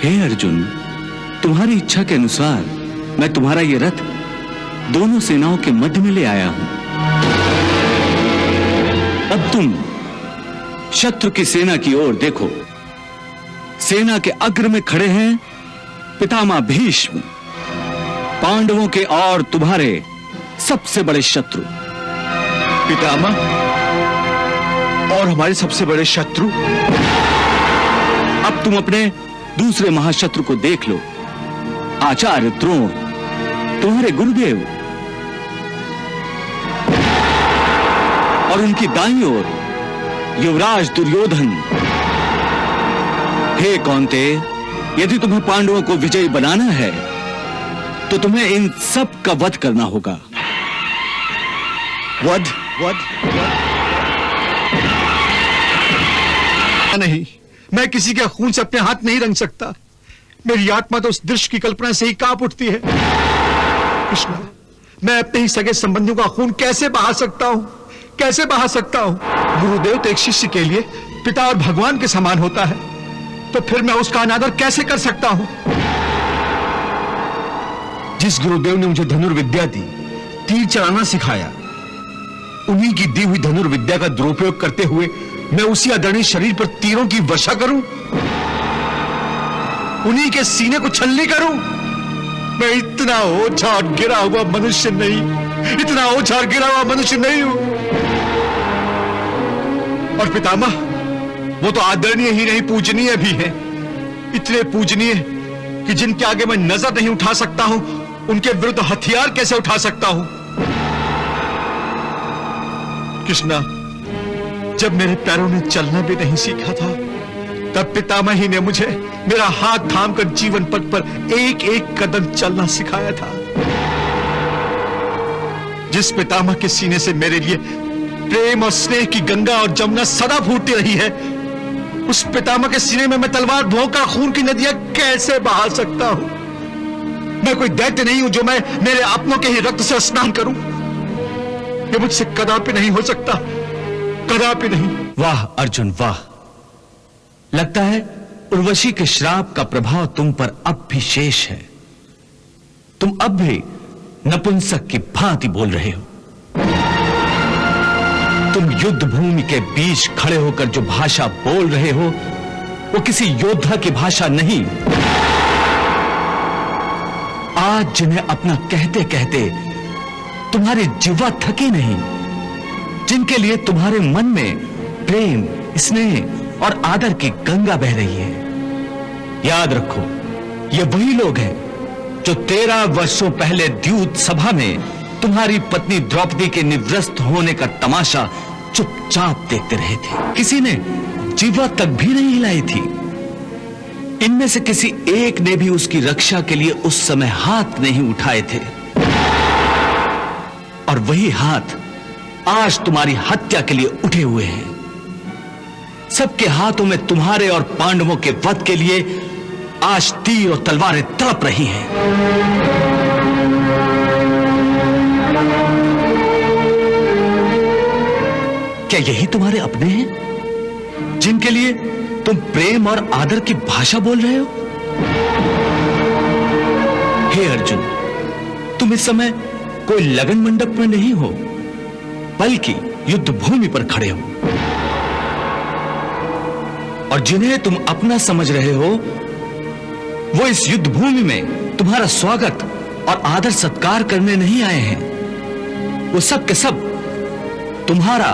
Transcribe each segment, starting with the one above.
हे अर्जुन, तुम्हारी इच्छा के अनुसार मैं तुम्हारा ये रथ दोनों सेनाओं के मध्य में ले आया हूं। अब तुम शत्रु की सेना की ओर देखो। सेना के अग्र में खड़े हैं पितामह भीष्म, पांडवों के और तुम्हारे सबसे बड़े शत्रु। पितामह और हमारे सबसे बड़े शत्रु? अब तुम अपने दूसरे महाशत्रु को देख लो, आचार्य द्रोण, तुम्हारे गुरुदेव। और उनकी दाईं ओर युवराज दुर्योधन। हे कौन्तेय, यदि तुम्हें पांडवों को विजयी बनाना है तो तुम्हें इन सब का वध करना होगा। वध? नहीं, मैं किसी के खून से अपने हाथ नहीं रंग सकता। मेरी आत्मा तो उस दृश्य की कल्पना से ही कांप उठती है। कृष्णा, मैं अपने ही सगे संबंधियों का खून कैसे बहा सकता हूं? कैसे बहा सकता हूं? गुरुदेव तो एक शिष्य के लिए पिता और भगवान के समान होता है, तो फिर मैं उसका अनादर कैसे कर सकता हूं? जिस गुरुदेव ने मुझे धनुर्विद्या दी, तीर चलाना सिखाया, उन्हीं की दी हुई धनुर्विद्या का दुरुपयोग करते हुए मैं उसी आदरणीय शरीर पर तीरों की वर्षा करूं? उन्हीं के सीने को छलनी करूं? मैं इतना ओछा और गिरा हुआ मनुष्य नहीं, इतना ओछा और गिरा हुआ मनुष्य नहीं हूं। और पितामह, वो तो आदरणीय ही नहीं, पूजनीय भी है। इतने पूजनीय कि जिनके आगे मैं नजर नहीं उठा सकता हूं, उनके विरुद्ध हथियार कैसे उठा सकता हूं? कृष्णा, जब मेरे पैरों ने चलना भी नहीं सीखा था, तब पितामह ही ने मुझे मेरा हाथ थामकर जीवन पथ पर एक एक कदम चलना सिखाया था। जिस पितामह के सीने से मेरे लिए प्रेम और स्नेह की गंगा और जमुना सदा फूटती रही है, उस पितामह के सीने में मैं तलवार भोंकर खून की नदियां कैसे बहा सकता हूं? मैं कोई दैत्य नहीं हूं जो मैं मेरे अपनों के ही रक्त से स्नान करूं। ये मुझसे कदापि नहीं हो सकता, कदापि नहीं। वाह अर्जुन वाह, लगता है उर्वशी के श्राप का प्रभाव तुम पर अब भी शेष है। तुम अब भी नपुंसक की भांति बोल रहे हो। तुम युद्ध भूमि के बीच खड़े होकर जो भाषा बोल रहे हो, वो किसी योद्धा की भाषा नहीं। आज जिन्हें अपना कहते कहते तुम्हारी जिह्वा थकी नहीं, जिनके लिए तुम्हारे मन में प्रेम, स्नेह और आदर की गंगा बह रही है, याद रखो, ये वही लोग हैं जो 13 वर्षों पहले द्यूत सभा में तुम्हारी पत्नी द्रौपदी के निवृत्त होने का तमाशा चुपचाप देखते रहे थे। किसी ने जिह्वा तक भी नहीं हिलाई थी। इनमें से किसी एक ने भी उसकी रक्षा के लिए उस समय हाथ नहीं उठाए थे। और वही हाथ आज तुम्हारी हत्या के लिए उठे हुए हैं। सबके हाथों में तुम्हारे और पांडवों के वध के लिए आज तीर और तलवारें तड़प रही हैं। क्या यही तुम्हारे अपने हैं, जिनके लिए तुम प्रेम और आदर की भाषा बोल रहे हो? हे अर्जुन, तुम इस समय कोई लगन मंडप में नहीं हो, बल्कि युद्ध भूमि पर खड़े हो। और जिन्हें तुम अपना समझ रहे हो, वो इस युद्ध भूमि में तुम्हारा स्वागत और आदर सत्कार करने नहीं आए हैं। वो सब के सब तुम्हारा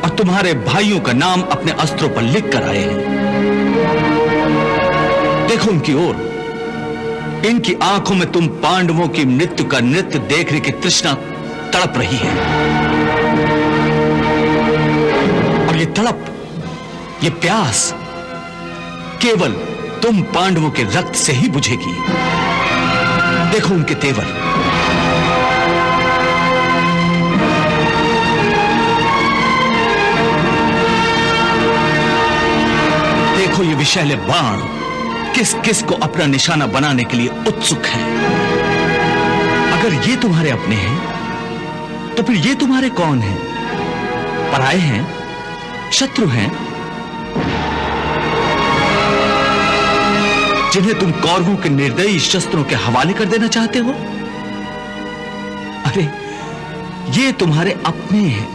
और तुम्हारे भाइयों का नाम अपने अस्त्रों पर लिख कर आए हैं। देखो उनकी ओर, इनकी आंखों में तुम पांडवों की मृत्यु का नृत्य देखने की तृष्णा तड़प रही है। और ये तड़प, ये प्यास केवल तुम पांडवों के रक्त से ही बुझेगी। देखो उनके तेवर, देखो ये विषैले बाण किस किस को अपना निशाना बनाने के लिए उत्सुक हैं। अगर ये तुम्हारे अपने हैं, तो फिर ये तुम्हारे कौन हैं? पराये हैं? शत्रु हैं? जिन्हें तुम कौरवों के निर्दयी शस्त्रों के हवाले कर देना चाहते हो? अरे ये तुम्हारे अपने हैं,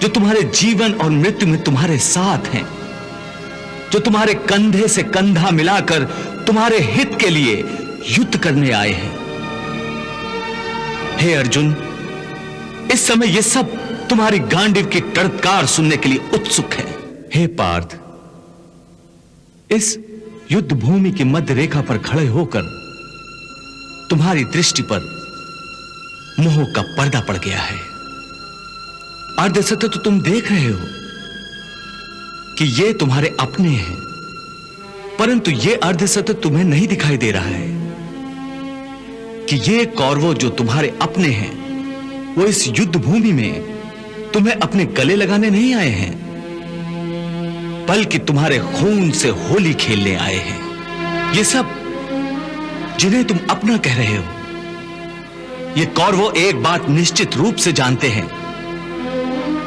जो तुम्हारे जीवन और मृत्यु में तुम्हारे साथ हैं, जो तुम्हारे कंधे से कंधा मिलाकर तुम्हारे हित के लिए युद्ध करने आए हैं। हे अर्जुन, इस समय ये सब तुम्हारी गांडीव की टड़कार सुनने के लिए उत्सुक है। हे पार्थ, इस युद्ध भूमि की मध्य रेखा पर खड़े होकर तुम्हारी दृष्टि पर मोह का पर्दा पड़ गया है। अर्धसत्य तो तुम देख रहे हो कि ये तुम्हारे अपने हैं, परंतु ये अर्धसत्य तुम्हें नहीं दिखाई दे रहा है कि ये कौरवों जो तुम्हारे अपने हैं, वो इस युद्ध भूमि में तुम्हें अपने गले लगाने नहीं आए हैं, बल्कि तुम्हारे खून से होली खेलने आए हैं। ये सब जिन्हें तुम अपना कह रहे हो, ये कौरवों एक बात निश्चित रूप से जानते हैं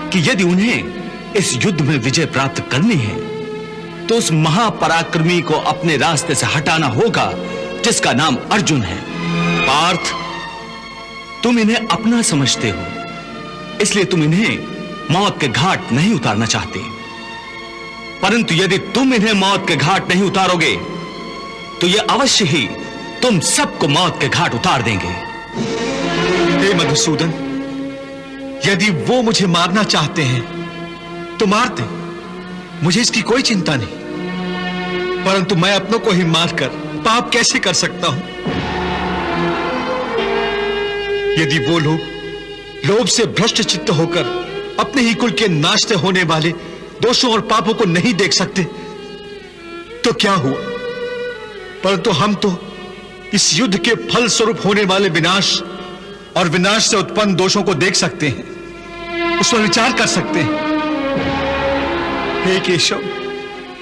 कि यदि उन्हें इस युद्ध में विजय प्राप्त करनी है तो उस महापराक्रमी को अपने रास्ते से हटाना होगा जिसका नाम अर्जुन है। पार्थ, तुम इन्हें अपना समझते हो, इसलिए तुम इन्हें मौत के घाट नहीं उतारना चाहते, परंतु यदि तुम इन्हें मौत के घाट नहीं उतारोगे तो ये अवश्य ही तुम सबको मौत के घाट उतार देंगे। हे मधुसूदन, यदि वो मुझे मारना चाहते हैं तो मार दे, मुझे इसकी कोई चिंता नहीं, परंतु मैं अपनों को ही मारकर पाप कैसे कर सकता हूं? यदि वो लोग लोभ से भ्रष्ट चित्त होकर अपने ही कुल के नाश से होने वाले दोषों और पापों को नहीं देख सकते तो क्या हुआ, परंतु हम तो इस युद्ध के फल स्वरूप होने वाले विनाश और विनाश से उत्पन्न दोषों को देख सकते हैं, उस पर विचार कर सकते हैं। हे केशव,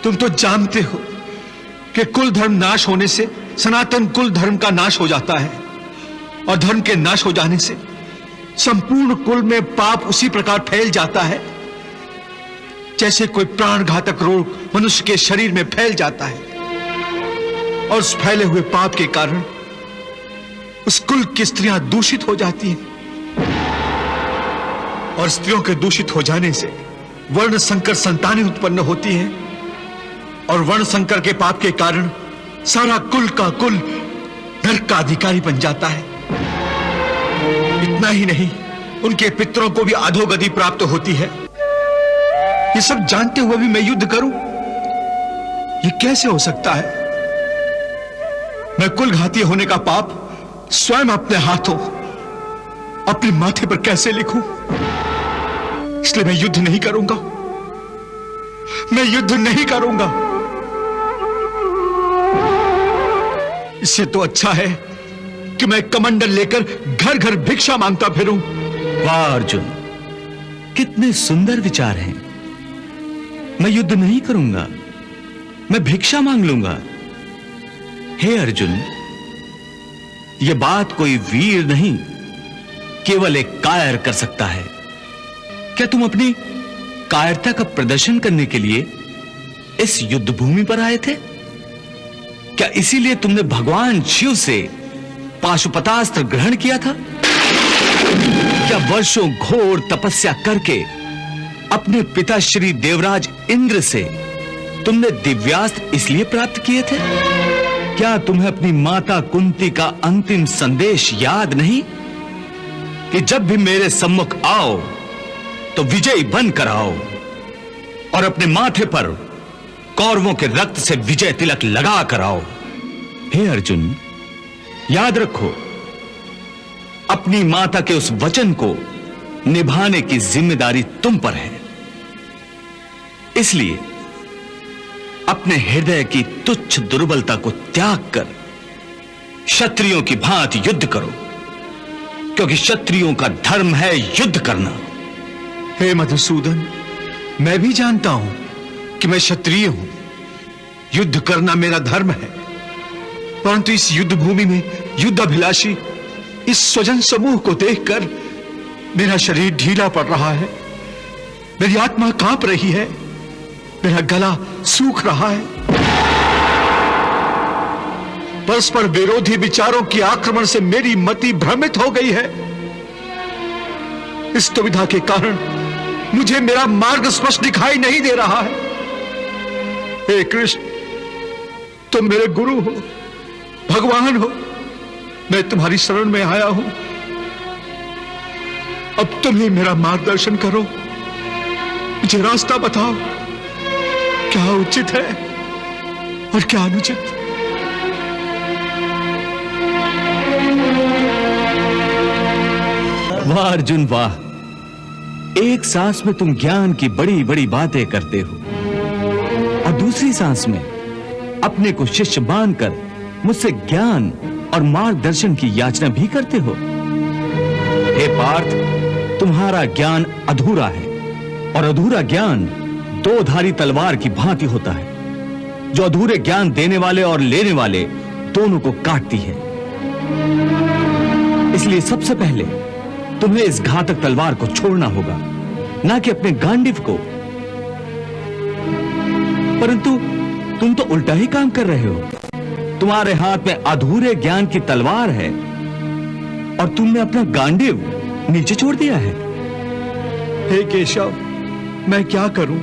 तुम तो जानते हो कि कुल धर्म नाश होने से सनातन कुल धर्म का नाश हो जाता है, और धर्म के नाश हो जाने से संपूर्ण कुल में पाप उसी प्रकार फैल जाता है जैसे कोई प्राणघातक रोग मनुष्य के शरीर में फैल जाता है, और उस फैले हुए पाप के कारण उस कुल की स्त्रियां दूषित हो जाती हैं, और स्त्रियों के दूषित हो जाने से वर्ण संकर संतानें उत्पन्न होती हैं, और वर्ण संकर के पाप के कारण सारा कुल का कुल नरक का अधिकारी बन जाता है। इतना ही नहीं, उनके पितरों को भी अधोगति प्राप्त होती है। ये सब जानते हुए भी मैं युद्ध करूं, ये कैसे हो सकता है? मैं कुल घाती होने का पाप स्वयं अपने हाथों अपने माथे पर कैसे लिखूं? इसलिए मैं युद्ध नहीं करूंगा, मैं युद्ध नहीं करूंगा। इससे तो अच्छा है कि मैं कमंडल लेकर घर घर भिक्षा मांगता फिरूं। वाह अर्जुन, कितने सुंदर विचार हैं। मैं युद्ध नहीं करूंगा, मैं भिक्षा मांग लूंगा। हे अर्जुन, यह बात कोई वीर नहीं, केवल एक कायर कर सकता है। क्या तुम अपनी कायरता का प्रदर्शन करने के लिए इस युद्ध भूमि पर आए थे? क्या इसीलिए तुमने भगवान शिव से पाशुपतास्त्र ग्रहण किया था? क्या वर्षों घोर तपस्या करके अपने पिता श्री देवराज इंद्र से तुमने दिव्यास्त्र इसलिए प्राप्त किए थे? क्या तुम्हें अपनी माता कुंती का अंतिम संदेश याद नहीं कि जब भी मेरे सम्मुख आओ तो विजयी बनकर आओ और अपने माथे पर कौरवों के रक्त से विजय तिलक लगा कर आओ? हे अर्जुन, याद रखो, अपनी माता के उस वचन को निभाने की जिम्मेदारी तुम पर है। इसलिए अपने हृदय की तुच्छ दुर्बलता को त्याग कर क्षत्रियों की भांति युद्ध करो, क्योंकि क्षत्रियों का धर्म है युद्ध करना। हे मधुसूदन, मैं भी जानता हूं कि मैं क्षत्रिय हूं, युद्ध करना मेरा धर्म है, परंतु इस युद्ध भूमि में युद्धाभिलाषी इस स्वजन समूह को देखकर मेरा शरीर ढीला पड़ रहा है, मेरी आत्मा कांप रही है, मेरा गला सूख रहा है। हे अर्जुन, तुम युद्ध नहीं करोगे, मैं युद्ध करूंगा। मैं भिक्षा मांग लूंगा। हे अर्जुन, यह बात कोई वीर नहीं, केवल एक कायर कर सकता है। क्या तुम अपनी कायरता का प्रदर्शन करने के लिए इस युद्ध भूमि पर आए थे? मैं युद्ध नहीं करूंगा, मैं परस्पर विरोधी विचारों के आक्रमण से मेरी मति भ्रमित हो गई है। इस दुविधा के कारण मुझे मेरा मार्ग स्पष्ट दिखाई नहीं दे रहा है। हे कृष्ण, तुम मेरे गुरु हो, भगवान हो, मैं तुम्हारी शरण में आया हूं। अब तुम ही मेरा मार्गदर्शन करो, मुझे रास्ता बताओ, क्या उचित है और क्या अनुचित। वाह अर्जुन वाह, एक सांस में तुम ज्ञान की बड़ी बड़ी बातें करते हो और दूसरी सांस में अपने को शिष्य मानकर मुझसे ज्ञान और मार्गदर्शन की याचना भी करते हो। हे पार्थ, तुम्हारा ज्ञान अधूरा है और अधूरा ज्ञान दो धारी तलवार की भांति होता है, जो अधूरे ज्ञान देने वाले और लेने वाले दोनों को काटती है। इसलिए सबसे पहले तुम्हें इस घातक तलवार को छोड़ना होगा, ना कि अपने गांडीव को। परंतु तुम तो उल्टा ही काम कर रहे हो। तुम्हारे हाथ में अधूरे ज्ञान की तलवार है और तुमने अपना गांडीव नीचे छोड़ दिया है। हे केशव, मैं क्या करूं?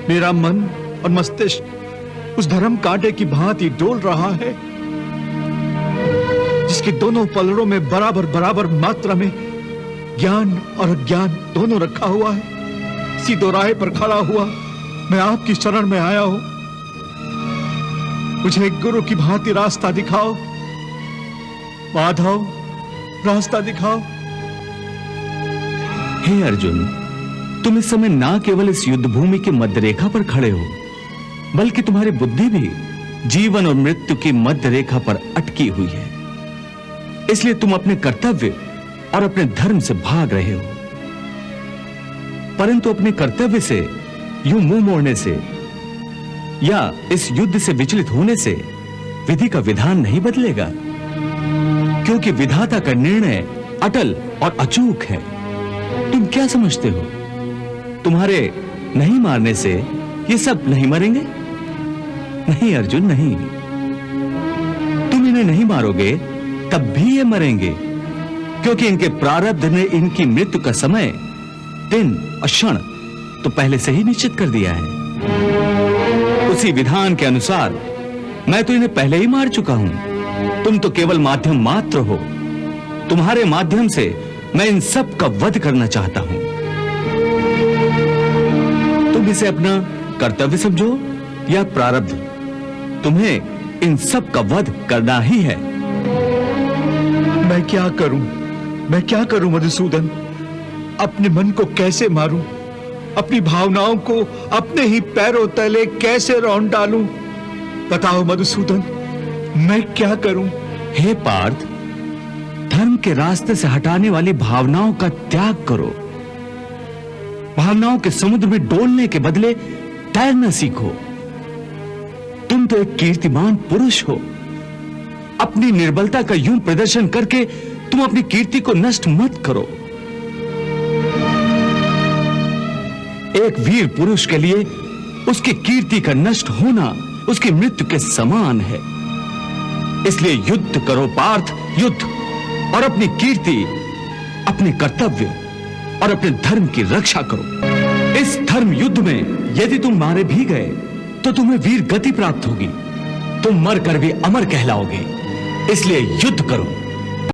मेरा मन और मस्तिष्क उस धर्म कांटे की भांति डोल रहा है, जिसके दोनों पलड़ों में बराबर बराबर मात्रा में ज्ञान और अज्ञान दोनों रखा हुआ है। इसी दोराहे पर खड़ा हुआ मैं आपकी शरण में आया हूं। मुझे एक गुरु की भांति रास्ता दिखाओ माधव, रास्ता दिखाओ। हे अर्जुन, तुम इस समय ना केवल इस युद्ध भूमि की मध्य रेखा पर खड़े हो, बल्कि तुम्हारी बुद्धि भी जीवन और मृत्यु की मध्य रेखा पर अटकी हुई है। इसलिए तुम अपने कर्तव्य और अपने धर्म से भाग रहे हो। परंतु अपने कर्तव्य से यूं मुंह मोड़ने से या इस युद्ध से विचलित होने से विधि का विधान नहीं बदलेगा, क्योंकि विधाता का निर्णय अटल और अचूक है। तुम क्या समझते हो, तुम्हारे नहीं मारने से ये सब नहीं मरेंगे? नहीं अर्जुन, नहीं। तुम इन्हें नहीं मारोगे तब भी ये मरेंगे, क्योंकि इनके प्रारब्ध ने इनकी मृत्यु का समय, दिन और क्षण तो पहले से ही निश्चित कर दिया है। उसी विधान के अनुसार मैं तो इन्हें पहले ही मार चुका हूं। तुम तो केवल माध्यम मात्र हो। तुम्हारे माध्यम से मैं इन सब का वध करना चाहता हूं। तुम इसे अपना कर्तव्य समझो या प्रारब्ध, तुम्हें इन सब का वध करना ही है। मैं क्या करूं मधुसूदन? अपने मन को कैसे मारूं? अपनी भावनाओं को अपने ही पैरों तले कैसे रौंद डालूं? बताओ मधुसूदन, मैं क्या करूं? हे पार्थ, धर्म के रास्ते से हटाने वाली भावनाओं का त्याग करो। भावनाओं के समुद्र में डोलने के बदले तैरना सीखो। तुम तो एक कीर्तिमान पुरुष हो। अपनी निर्बलता का यूं प्रदर्शन करके तुम अपनी कीर्ति को नष्ट मत करो। एक वीर पुरुष के लिए उसकी कीर्ति का नष्ट होना उसकी मृत्यु के समान है। इसलिए युद्ध करो पार्थ, युद्ध, और अपनी कीर्ति, अपने कर्तव्य और अपने धर्म की रक्षा करो। इस धर्म युद्ध में यदि तुम मारे भी गए तो तुम्हें वीर गति प्राप्त होगी। तुम मर कर भी अमर कहलाओगे। इसलिए युद्ध करो।